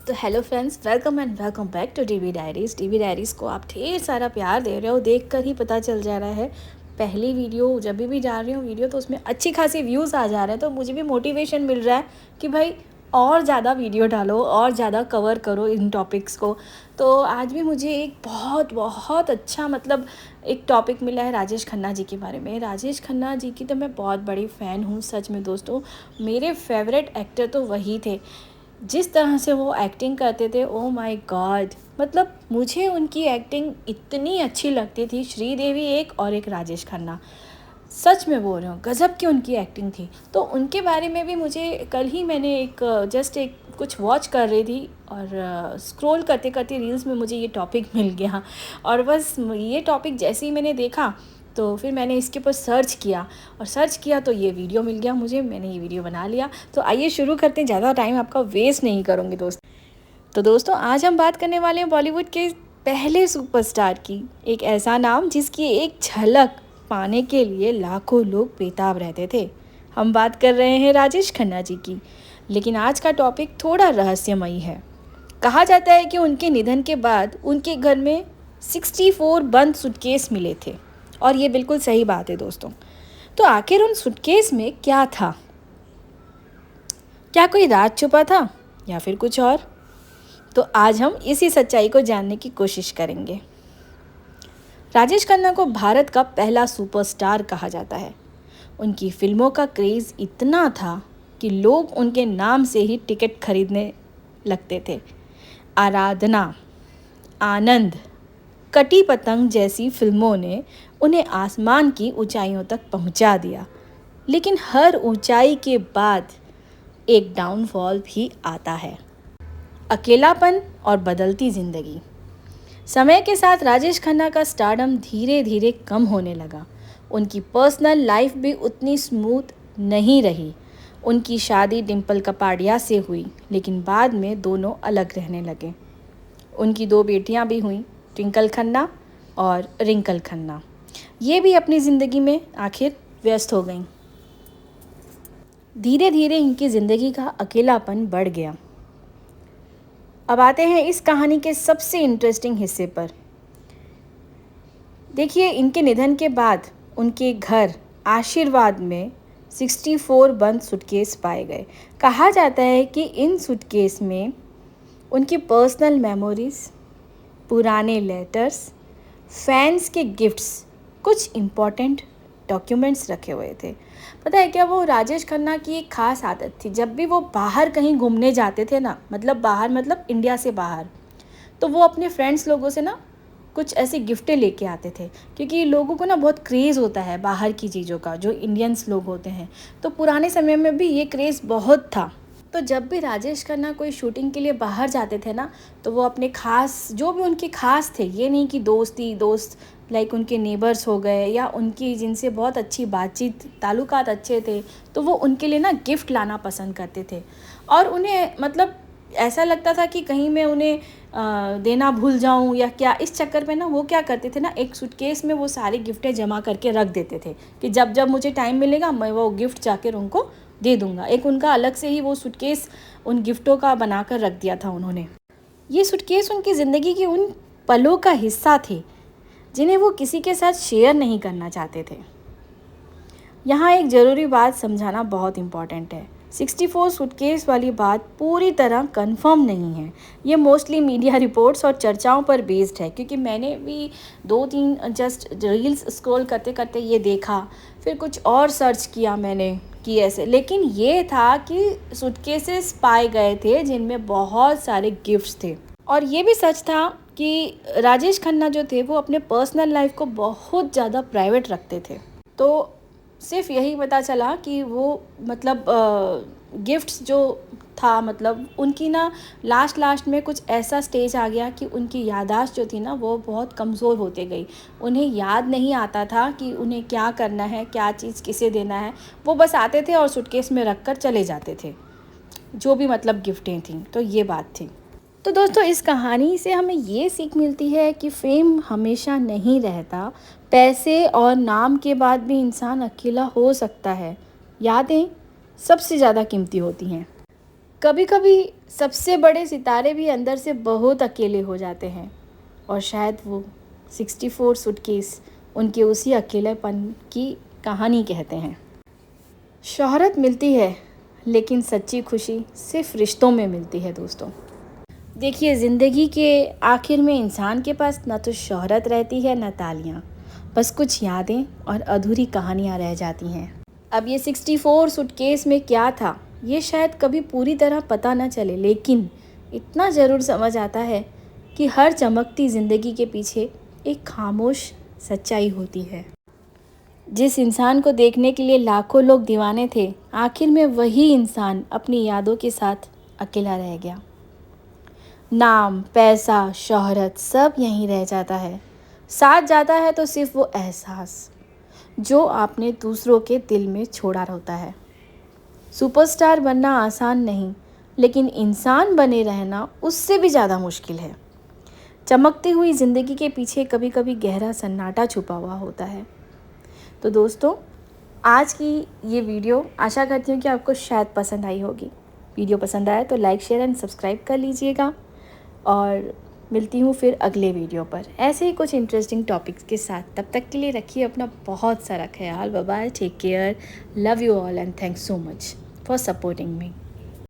तो hello friends, welcome and welcome back to DV Diaries. DV Diaries को आप ढेर सारा प्यार दे रहे हो, देख कर ही पता चल जा रहा है। पहली वीडियो जब भी डाल रही हूँ वीडियो तो उसमें अच्छी खासी व्यूज़ आ जा रहे हैं, तो मुझे भी मोटिवेशन मिल रहा है कि भाई और ज़्यादा वीडियो डालो और ज़्यादा कवर करो इन टॉपिक्स को। तो आज भी मुझे एक बहुत बहुत अच्छा एक टॉपिक मिला है राजेश खन्ना जी के बारे में। राजेश खन्ना जी की तो मैं बहुत बड़ी फ़ैन हूँ सच में दोस्तों। मेरे फेवरेट एक्टर तो वही थे। जिस तरह से वो एक्टिंग करते थे, ओ माय गॉड, मुझे उनकी एक्टिंग इतनी अच्छी लगती थी। श्रीदेवी एक और एक राजेश खन्ना, सच में बोल रही हूँ, गज़ब की उनकी एक्टिंग थी। तो उनके बारे में भी मुझे कल ही मैंने एक कुछ वॉच कर रही थी और स्क्रॉल करते करते रील्स में मुझे ये टॉपिक मिल गया। और बस ये टॉपिक जैसे ही मैंने देखा तो फिर मैंने इसके ऊपर सर्च किया तो ये वीडियो मिल गया मुझे। मैंने ये वीडियो बना लिया। तो आइए शुरू करते हैं, ज़्यादा टाइम आपका वेस्ट नहीं करूँगी तो दोस्तों आज हम बात करने वाले हैं बॉलीवुड के पहले सुपरस्टार की। एक ऐसा नाम जिसकी एक झलक पाने के लिए लाखों लोग बेताब रहते थे। हम बात कर रहे हैं राजेश खन्ना जी की। लेकिन आज का टॉपिक थोड़ा रहस्यमयी है। कहा जाता है कि उनके निधन के बाद उनके घर में 64 बंद सूटकेस मिले थे, और ये बिल्कुल सही बात है दोस्तों। तो आखिर उन सूटकेस में क्या था? क्या कोई राज छुपा था या फिर कुछ और? तो आज हम इसी सच्चाई को जानने की कोशिश करेंगे। राजेश खन्ना को भारत का पहला सुपरस्टार कहा जाता है। उनकी फिल्मों का क्रेज़ इतना था कि लोग उनके नाम से ही टिकट खरीदने लगते थे। आराधना, आनंद, कटी पतंग जैसी फिल्मों ने उन्हें आसमान की ऊंचाइयों तक पहुंचा दिया। लेकिन हर ऊंचाई के बाद एक डाउनफॉल भी आता है, अकेलापन और बदलती ज़िंदगी। समय के साथ राजेश खन्ना का स्टारडम धीरे धीरे कम होने लगा। उनकी पर्सनल लाइफ भी उतनी स्मूथ नहीं रही। उनकी शादी डिम्पल कपाड़िया से हुई, लेकिन बाद में दोनों अलग रहने लगे। उनकी 2 बेटियां भी हुईं, ट्विंकल खन्ना और रिंकल खन्ना। ये भी अपनी ज़िंदगी में आखिर व्यस्त हो गईं। धीरे धीरे इनकी ज़िंदगी का अकेलापन बढ़ गया। अब आते हैं इस कहानी के सबसे इंटरेस्टिंग हिस्से पर। देखिए, इनके निधन के बाद उनके घर आशीर्वाद में 64 बंद सूटकेस पाए गए। कहा जाता है कि इन सूटकेस में उनकी पर्सनल मेमोरीज, पुराने लेटर्स, फैंस के गिफ्ट्स, कुछ इम्पॉर्टेंट डॉक्यूमेंट्स रखे हुए थे। पता है क्या, वो राजेश खन्ना की एक ख़ास आदत थी। जब भी वो बाहर कहीं घूमने जाते थे ना, बाहर इंडिया से बाहर, तो वो अपने फ्रेंड्स लोगों से ना कुछ ऐसी गिफ्टें लेके आते थे। क्योंकि लोगों को ना बहुत क्रेज़ होता है बाहर की चीज़ों का, जो इंडियंस लोग होते हैं। तो पुराने समय में भी ये क्रेज़ बहुत था। तो जब भी राजेश खन्ना कोई शूटिंग के लिए बाहर जाते थे ना, तो वो अपने खास, जो भी उनके खास थे, ये नहीं कि दोस्त उनके नेबर्स हो गए या उनकी जिनसे बहुत अच्छी बातचीत, ताल्लुकात अच्छे थे, तो वो उनके लिए ना गिफ्ट लाना पसंद करते थे। और उन्हें ऐसा लगता था कि कहीं मैं उन्हें देना भूल जाऊं या क्या, इस चक्कर में ना वो क्या करते थे ना, एक सूटकेस में वो सारी गिफ्टें जमा करके रख देते थे कि जब जब मुझे टाइम मिलेगा मैं वो गिफ्ट जाकर उनको दे दूंगा। एक उनका अलग से ही वो सूटकेस उन गिफ्टों का बनाकर रख दिया था उन्होंने। ये सूटकेस उनकी ज़िंदगी के उन पलों का हिस्सा थे जिन्हें वो किसी के साथ शेयर नहीं करना चाहते थे। यहाँ एक ज़रूरी बात समझाना बहुत इम्पॉर्टेंट है। 64 सूटकेस वाली बात पूरी तरह कंफर्म नहीं है। ये मोस्टली मीडिया रिपोर्ट्स और चर्चाओं पर बेस्ड है, क्योंकि मैंने भी 2-3 जस्ट रील्स स्क्रॉल करते करते ये देखा, फिर कुछ और सर्च किया मैंने कि ऐसे। लेकिन ये था कि सूटकेसेस पाए गए थे जिनमें बहुत सारे गिफ्ट्स थे। और ये भी सच था कि राजेश खन्ना जो थे वो अपने पर्सनल लाइफ को बहुत ज़्यादा प्राइवेट रखते थे। तो सिर्फ यही पता चला कि वो गिफ्ट्स जो था, उनकी ना लास्ट में कुछ ऐसा स्टेज आ गया कि उनकी याददाश्त जो थी ना वो बहुत कमज़ोर होते गई। उन्हें याद नहीं आता था कि उन्हें क्या करना है, क्या चीज़ किसे देना है। वो बस आते थे और सूटकेस में रख कर चले जाते थे, जो भी गिफ्टें थीं। तो ये बात थी। तो दोस्तों, इस कहानी से हमें ये सीख मिलती है कि फेम हमेशा नहीं रहता। पैसे और नाम के बाद भी इंसान अकेला हो सकता है। यादें सबसे ज़्यादा कीमती होती हैं। कभी कभी सबसे बड़े सितारे भी अंदर से बहुत अकेले हो जाते हैं और शायद वो 64 सूटकेस उनके उसी अकेलेपन की कहानी कहते हैं। शोहरत मिलती है लेकिन सच्ची खुशी सिर्फ रिश्तों में मिलती है दोस्तों। देखिए, ज़िंदगी के आखिर में इंसान के पास ना तो शोहरत रहती है ना तालियाँ, बस कुछ यादें और अधूरी कहानियाँ रह जाती हैं। अब ये 64 सूटकेस में क्या था ये शायद कभी पूरी तरह पता न चले, लेकिन इतना ज़रूर समझ आता है कि हर चमकती ज़िंदगी के पीछे एक खामोश सच्चाई होती है। जिस इंसान को देखने के लिए लाखों लोग दीवाने थे, आखिर में वही इंसान अपनी यादों के साथ अकेला रह गया। नाम, पैसा, शोहरत सब यहीं रह जाता है। साथ जाता है तो सिर्फ वो एहसास जो आपने दूसरों के दिल में छोड़ा होता है। सुपरस्टार बनना आसान नहीं, लेकिन इंसान बने रहना उससे भी ज़्यादा मुश्किल है। चमकती हुई ज़िंदगी के पीछे कभी कभी गहरा सन्नाटा छुपा हुआ होता है। तो दोस्तों, आज की ये वीडियो आशा करती हूँ कि आपको शायद पसंद आई होगी। वीडियो पसंद आया तो लाइक, शेयर एंड सब्सक्राइब कर लीजिएगा और मिलती हूँ फिर अगले वीडियो पर ऐसे ही कुछ इंटरेस्टिंग टॉपिक्स के साथ। तब तक के लिए रखिए अपना बहुत सारा ख्याल। Bye bye, take care, love you all and thanks so much for supporting me.